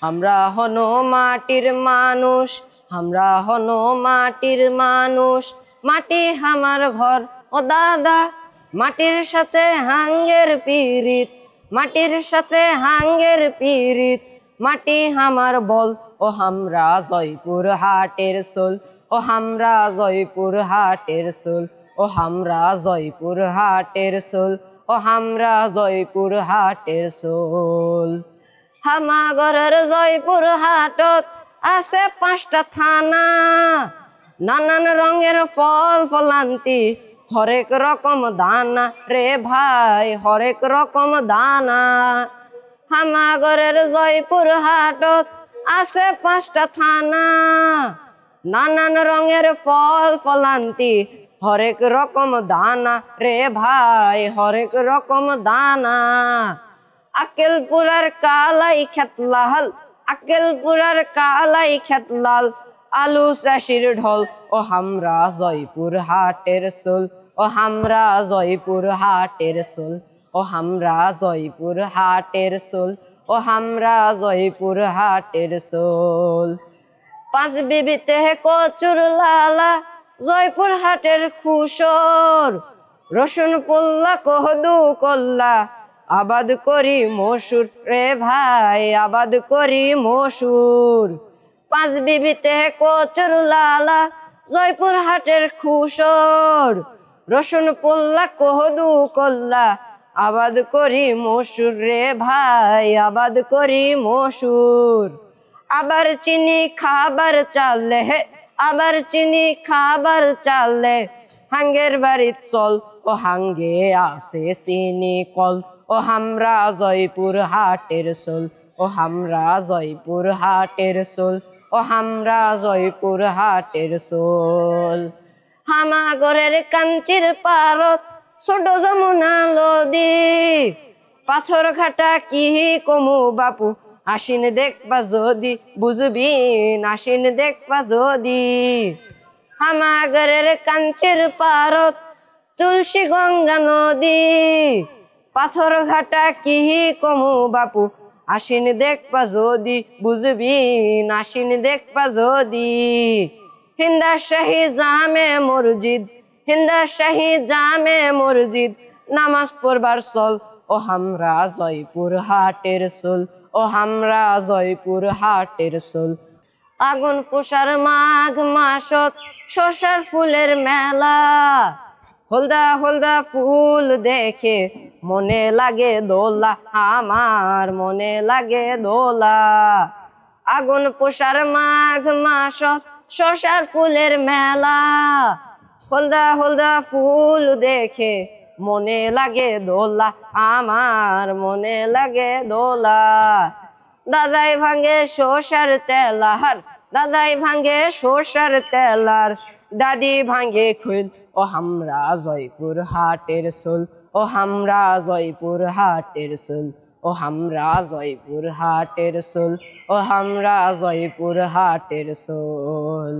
আমরা হনো মাটির মানুষ, আমরা হনো মাটির মানুষ। মাটি আমার ঘর ও দাদা, মাটির সাথে হাঙ্গের পিরিত, মাটির সাথে হাঙ্গের পিরিত। মাটি আমার বল ও আমরা জয়পুর হাটের সোল, ও আমরা জয়পুর হাটের সোল, ও আমরা জয়পুর হাটের সোল, ও আমরা জয়পুর হাটের সোল। হামাগরের জয়পুর হাটত আছে 5টা থানা, নানান রঙের ফল ফলান্তি, হরেক রকম দানা রে ভাই, হরেক রকম দানা। হামাগরের জয়পুর হাটত আছে 5টা থানা, নানান রঙের ফল ফলান্তি, হরেক রকম দানা রে ভাই, হরেক রকম দানা। আকেলপুরার কালাই খেত লাল, আকেলপুরার কালাই খেত লাল, আলু চাষির ঢল, ও আমরা জয়পুর হাটের সোল, ও আমরা জয়পুর হাটের সোল, ও আমরা জয়পুর হাটের সোল, ও আমরা জয়পুর হাটের সোল। 5 বিবিতে কচুর লালা, জয়পুর হাটের খুশর, রসুন পুল্লা কহদু কল্লা, আবাদ করি মসুর রে ভাই, আবাদ করি মসুর। 5 বিবিতে কচুর লালা, জয়পুর হাটের খুশর, রসুন পুল্লা কহদু কল্লা, আবাদ করি মসুর রে ভাই, আবাদ করি মসুর। আবার চিনি খাবার চালে, আবার চিনি খাবার চালে, হাঙ্গের বাড়িত চল, ও হাঙ্গে আছে চিনি কল, ও আমরা জয়পুর হাটের সোল, ও আমরা জয়পুর হাটের সোল, ও আমরা জয়পুর হাটের সোল। হামাগরের কাঞ্চির পারত ছোট যমুনা নদী, পাথর ঘাটা কি কমু বাপু, আসিন দেখবা যদি বুঝবি, আসিন দেখবা যদি। হামাগরের কাঞ্চির পারত তুলসী গঙ্গা নদী, পাথর ঘাটা কি কমু বাপু, আসিন দেখবা যদি বুঝবি, আসিন দেখবা যদি। হিন্দা শাহী জামে মসজিদ, হিন্দা শাহী জামে মসজিদ, নামাজ পড়বার চল, ও আমরা জয়পুর হাটের সোল, ও আমরা জয়পুর হাটের সোল। আগুন পুষার মাঘ মাসত শসার ফুলের মেলা, হলদা হলদা ফুল দেখে মনে লাগে দোলা, আমার মনে লাগে দোলা। আগুন পুষার মাঘ মাসত শসার ফুলের মেলা, হলদা হলদা ফুল দেখে মনে লাগে দোলা, আমার মনে লাগে দোলা। দাদাই ভাঙ্গে শসার তেলার, দাদাই ভাঙ্গে শসার তেলার, দাদি ভাঙ্গে খুল, ও আমরা জয়পুর হাটের সোল, ও আমরা জয়পুর হাটের সোল, ও আমরা জয়পুর হাটের সোল, ও আমরা জয়পুর হাটের সোল।